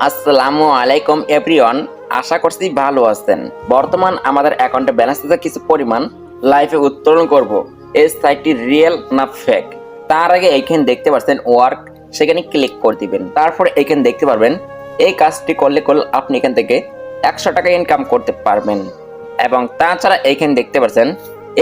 আসসালামু আলাইকুম এভরিওয়ান, আশা করছি ভালো আছেন। বর্তমান আমাদের অ্যাকাউন্টে ব্যালেন্স আছে কিছু পরিমাণ, লাইভে উত্তোলন করব। এই সাইটটি রিয়েল না ফেক, তার আগে এইখানে দেখতে পাচ্ছেন ওয়ার্ক, সেখানে ক্লিক করে দিবেন। তারপর এইখানে দেখতে পারবেন এই কাজটি করলে আপনি এখান থেকে 100 টাকা ইনকাম করতে পারবেন। এবং তাছাড়া এইখানে দেখতে পাচ্ছেন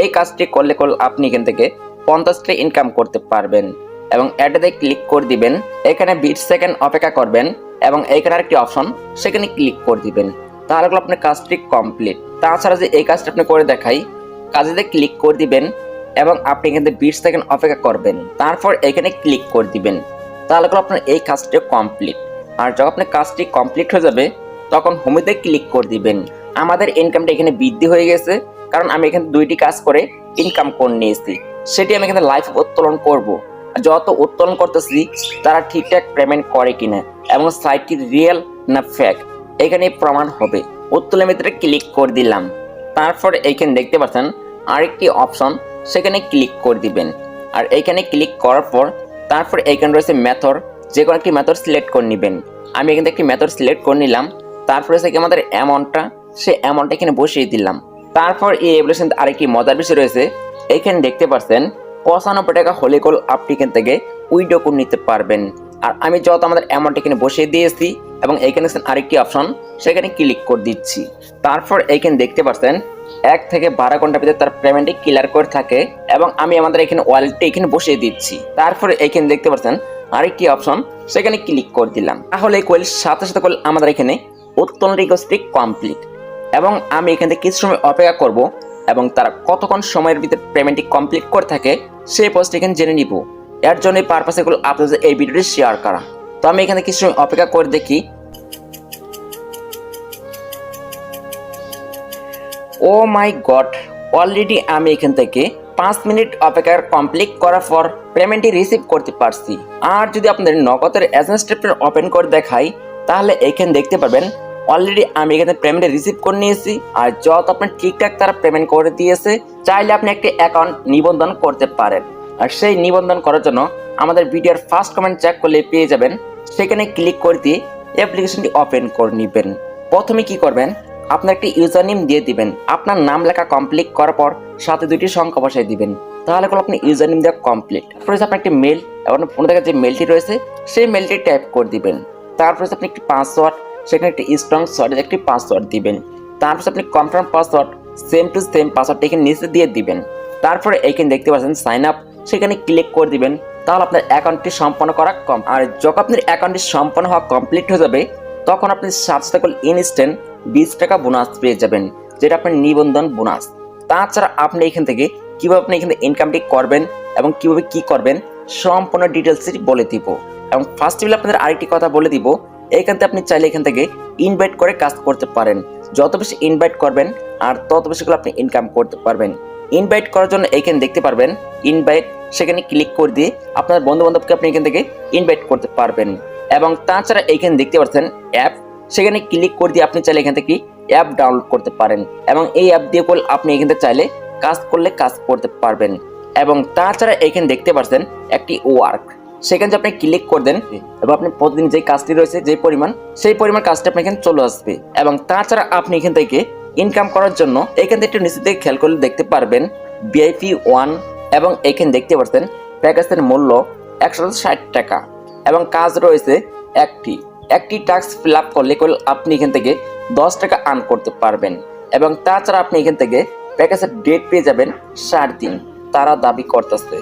এই কাজটি করলে আপনি এখান থেকে 50 টাকা ইনকাম করতে পারবেন। এবং অ্যাডে ক্লিক করে দিবেন, এখানে 20 সেকেন্ড অপেক্ষা করবেন এবং এইখানে আরেকটি অপশন, সেখানে ক্লিক করে দিবেন। তাহলে আপনার কাজটি কমপ্লিট। তাছাড়া যে এই কাজটা আপনি করে দেখাই, কাজে ক্লিক করে দিবেন এবং আপনি এখানে 20 সেকেন্ড অপেক্ষা করবেন, তারপর এখানে ক্লিক করে দিবেন। তাহলে আপনার এই কাজটি কমপ্লিট। আর যখন আপনার কাজটি কমপ্লিট হয়ে যাবে তখন হোমিতে ক্লিক করে দিবেন। আমাদের ইনকামটা এখানে বৃদ্ধি হয়ে গেছে, কারণ আমি এখানে 2টি কাজ করে ইনকাম করে নিয়েছি। সেটি আমি এখানে লাইভ উত্তোলন করব। যত উত্তোলন করতেছি তারা ঠিকঠাক পেমেন্ট করে কিনা এবং সাইটটি রিয়েল না ফেক এখানে প্রমাণ হবে। উত্তোলনের ভিতরে ক্লিক করে দিলাম। তারপর এইখানে দেখতে পাচ্ছেন আরেকটি অপশন, সেখানে ক্লিক করে দিবেন। আর এইখানে ক্লিক করার পর তারপর এইখানে রয়েছে মেথড, যে কোনো একটি মেথড সিলেক্ট করে নেবেন। আমি এখানে একটি মেথড সিলেক্ট করে নিলাম। তারপরে আমাদের অ্যামাউন্টটা, সে অ্যামাউন্টটা এখানে বসিয়ে দিলাম। তারপর এই অ্যাপ্লিকেশন আরেকটি মজার বিষয় রয়েছে, এখানে দেখতে পাচ্ছেন 95 টাকা হলে আপনি এখান থেকে উইথড্র করে নিতে পারবেন। আর আমি যত আমাদের অ্যামাউন্ট এখানে বসিয়ে দিয়েছি এবং এইখানে আরেকটি অপশন, সেখানে ক্লিক করে দিচ্ছি। তারপর এইখানে দেখতে পাচ্ছেন 1 থেকে 12 ঘন্টার ভিতরে তার পেমেন্টটি ক্লিয়ার করে থাকে এবং আমি আমাদের এখানে ওয়ালেটটি এখানে বসিয়ে দিচ্ছি। তারপরে এইখানে দেখতে পাচ্ছেন আরেকটি অপশন, সেখানে ক্লিক করে দিলাম। তাহলে এই কোয়েলের সাথে সাথে আমাদের এখানে উত্তোলন রিকোয়েস্টটি কমপ্লিট। এবং আমি এখান থেকে কিছু সময় অপেক্ষা করব এবং তারা কতক্ষণ সময়ের ভিতরে পেমেন্টটি কমপ্লিট করে থাকে সেই পোস্ট এখানে জেনে নিব। এর জন্য পারপাসে আপনাদের এই ভিডিওটি শেয়ার করা। তো আমি এখানে কিছু সময় অপেক্ষা করে দেখি। ও মাই গড, অলরেডি আমি এখান থেকে 5 মিনিট অপেক্ষা কমপ্লিট করার পর পেমেন্টটি রিসিভ করতে পারছি। আর যদি আপনাদের নগদের এজেন্ট স্টেটমেন্ট ওপেন করে দেখাই, তাহলে এখানে দেখতে পাবেন অলরেডি আমি এখানে পেমেন্ট রিসিভ করে নিয়েছি। আর যত আপনার ঠিকঠাক তারা পেমেন্ট করে দিয়েছে, চাইলে আপনি একটি অ্যাকাউন্ট নিবন্ধন করতে পারেন। আর সেই নিবন্ধন করার জন্য আমাদের ভিডিওর ফার্স্ট কমেন্ট চেক করলে পেয়ে যাবেন, সেখানে ক্লিক করে দিয়ে অ্যাপ্লিকেশনটি ওপেন করে নেবেন। প্রথমে কি করবেন, আপনার একটি ইউজার নেম দিয়ে দিবেন। আপনার নাম লেখা কমপ্লিট করার পর সাথে 2টি সংখ্যা বসাই দিবেন। তাহলে আপনি ইউজার নেম দেওয়া কমপ্লিট। তারপরে আপনার একটি মেল এবং ফোনে দেখা যে মেলটি রয়েছে সেই মেলটি টাইপ করে দিবেন। তারপরে আপনি একটি পাসওয়ার্ড, সেখানে একটি স্ট্রং সলিড একটি পাসওয়ার্ড দিবেন। তারপর আপনি confirm password, same to same password এখানে নিচে দিয়ে দিবেন। তারপরে এইখানে দেখতে পাচ্ছেন সাইন আপ, সেখানে ক্লিক করে দিবেন। তাহলে আপনার অ্যাকাউন্টটি সম্পন্ন করা কম। আর যখন আপনার অ্যাকাউন্টটি সম্পন্ন হওয়া কমপ্লিট হয়ে যাবে তখন আপনি সাথে ইনস্ট্যান্ট 20 টাকা বোনাস পেয়ে যাবেন, যেটা আপনার নিবন্ধন বোনাস। তাছাড়া আপনি এখান থেকে কিভাবে আপনি এখান থেকে ইনকামটি করবেন এবং কিভাবে কি করবেন সম্পূর্ণ ডিটেলসটি বলে দিব। এবং ফার্স্ট আপনাদের আরেকটি কথা বলে দিব, এইখান থেকে আপনি চাইলে এখান থেকে ইনভাইট করে কাজ করতে পারেন। যত বেশি ইনভাইট করবেন আর তত বেশি আপনি ইনকাম করতে পারবেন। ইনভাইট করার জন্য এইখানে দেখতে পারবেন ইনভাইট, সেখানে ক্লিক করে দিয়ে আপনার বন্ধু বান্ধবকে আপনি এখান থেকে ইনভাইট করতে পারবেন। এবং তাছাড়া এইখানে দেখতে পাচ্ছেন অ্যাপ, সেখানে ক্লিক করে দিয়ে আপনি চাইলে এখান থেকে অ্যাপ ডাউনলোড করতে পারেন এবং এই অ্যাপ দিয়ে আপনি এখান থেকে চাইলে কাজ করলে কাজ করতে পারবেন। এবং তাছাড়া এখানে দেখতে পাচ্ছেন একটি ওয়ার্ক, সেখানে আপনি ক্লিক করে দেন এবং আপনি প্রতিদিন যে কাজটি রয়েছে যে পরিমাণ, সেই পরিমাণ কাজটা আপনি এখানে চলে আসবে। এবং তাছাড়া আপনি এখান থেকে ইনকাম করার জন্য এখান থেকে একটু নিচে থেকে খেয়াল করলে দেখতে পারবেন VIP 1 এবং এখানে দেখতে পাচ্ছেন প্যাকেজের মূল্য 160 টাকা এবং কাজ রয়েছে একটি টাস্ক ফিল আপ করলে আপনি এখান থেকে 10 টাকা আর্ন করতে পারবেন। এবং তাছাড়া আপনি এখান থেকে প্যাকেজের ডেট পেয়ে যাবেন 7 দিন, তারা দাবি করতেছে।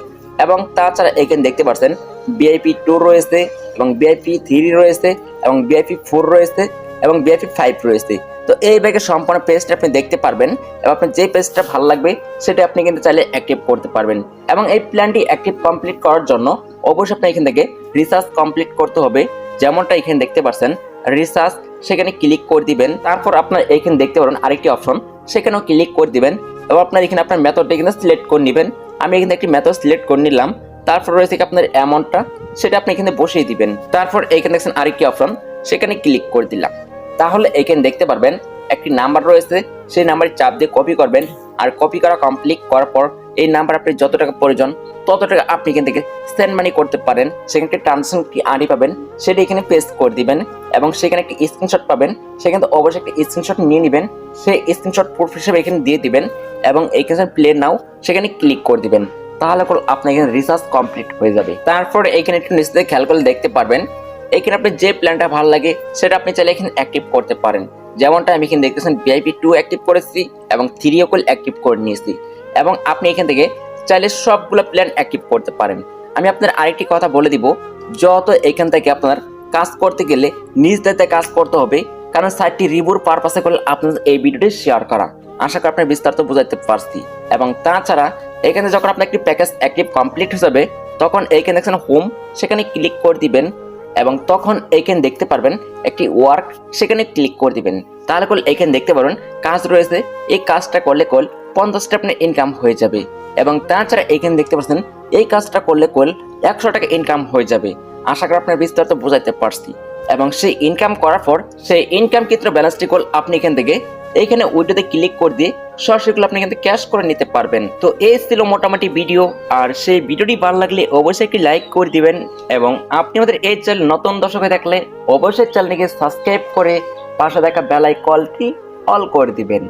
এবং তাছাড়া এখানে দেখতে পাচ্ছেন VIP 2 রয়েছে এবং VIP 3 রয়েছে এবং VIP 4 রয়েছে এবং VIP 5 রয়েছে। তো এই ব্যাগের সম্পূর্ণ পেজটা আপনি দেখতে পারবেন এবং আপনার যে পেজটা ভালো লাগবে সেটা আপনি কিন্তু চাইলে অ্যাক্টিভ করতে পারবেন। এবং এই প্ল্যানটি অ্যাক্টিভ কমপ্লিট করার জন্য অবশ্যই আপনি এখান থেকে রিসার্চ কমপ্লিট করতে হবে, যেমনটা এখানে দেখতে পাচ্ছেন রিসার্চ, সেখানে ক্লিক করে দিবেন। তারপর আপনার এখানে দেখতে পারেন আরেকটি অপশন, সেখানেও ক্লিক করে দিবেন এবং আপনার এখানে আপনার মেথডটা এখানে সিলেক্ট করে নেবেন। আমি এখানে একটি মেথড সিলেক্ট করে নিলাম। তারপর রয়েছে আপনার অ্যামাউন্টটা, সেটা আপনি এখানে বসিয়ে দিবেন। তারপর এখানে দেখছেন আরেকটি অপশন, সেখানে ক্লিক করে দিলাম। তাহলে এখানে দেখতে পারবেন একটি নাম্বার রয়েছে, সেই নাম্বারে চাপ দিয়ে কপি করবেন। আর কপি করা কমপ্লিট করার পর এই নাম্বার আপনি যত টাকা প্রয়োজন তত টাকা আপনি এখান থেকে সেন্ড মানি করতে পারেন। সেখানে একটি ট্রানজাকশন কি আইডি পাবেন, সেটা এখানে পেস্ট করে দিবেন এবং সেখানে একটি স্ক্রিনশট পাবেন। সেখানে তো অবশ্যই একটি স্ক্রিনশট নিয়ে নেবেন, সেই স্ক্রিনশট প্রুফ হিসেবে এখানে দিয়ে দিবেন এবং এইখানে প্লে নাও সেখানে ক্লিক করে দিবেন। তাহলে আপনার এখানে রিচার্জ কমপ্লিট হয়ে যাবে। তারপরে এখানে একটু নিচে খেয়াল করলে দেখতে পারবেন এখানে আপনি যে প্ল্যানটা ভালো লাগে সেটা আপনি চাইলে এখানে অ্যাক্টিভ করতে পারেন। যেমনটা আমি এখানে দেখতেছেন VIP 2 অ্যাক্টিভ করেছি এবং 3 কল অ্যাক্টিভ করে নিয়েছি এবং আপনি এখান থেকে চাইলে সবগুলো প্ল্যান অ্যাক্টিভ করতে পারেন। আমি আপনার আরেকটি কথা বলে দিব, যত এখান থেকে আপনার কাজ করতে গেলে নিজ দায়িত্বে কাজ করতে হবে, কারণ সাইটটি রিভিউর পারপাসে করলে আপনাদের এই ভিডিওটি শেয়ার করা। আশা করি আপনার বিস্তারিত বোঝাতে পারছি। এবং তাছাড়া এখানে যখন আপনার একটি প্যাকেজ অ্যাক্টিভ কমপ্লিট হয়ে যাবে তখন এইখানে দেখছেন হোম, সেখানে ক্লিক করে দিবেন এবং তখন এইখানে দেখতে পারবেন একটি ওয়ার্ক, সেখানে ক্লিক করে দিবেন। তাহলে এইখানে দেখতে পারবেন কাজ রয়েছে, এই কাজটা করলে 50টা আপনার ইনকাম হয়ে যাবে। এবং তাছাড়া এইখানে দেখতে পাচ্ছেন এই কাজটা করলে 100 টাকা ইনকাম হয়ে যাবে। আশা করি আপনার বিস্তারিত বোঝাতে পারছি। এবং সেই ইনকাম করার পর সেই ইনকাম ক্ষেত্রে ব্যালেন্সটি আপনি এখান থেকে এইখানে উইডোতে ক্লিক করে দিয়ে সরাসরি আপনি এখান থেকে ক্যাশ করে নিতে পারবেন। তো এই ছিল মোটামুটি ভিডিও, আর সেই ভিডিওটি ভালো লাগলে অবশ্যই একটি লাইক করে দিবেন এবং আপনি আমাদের এই চ্যানেল নতুন দর্শক হয়ে থাকলে অবশ্যই চ্যানেলটিকে সাবস্ক্রাইব করে পাশে দেখা বেল আইকনটি অল করে দিবেন।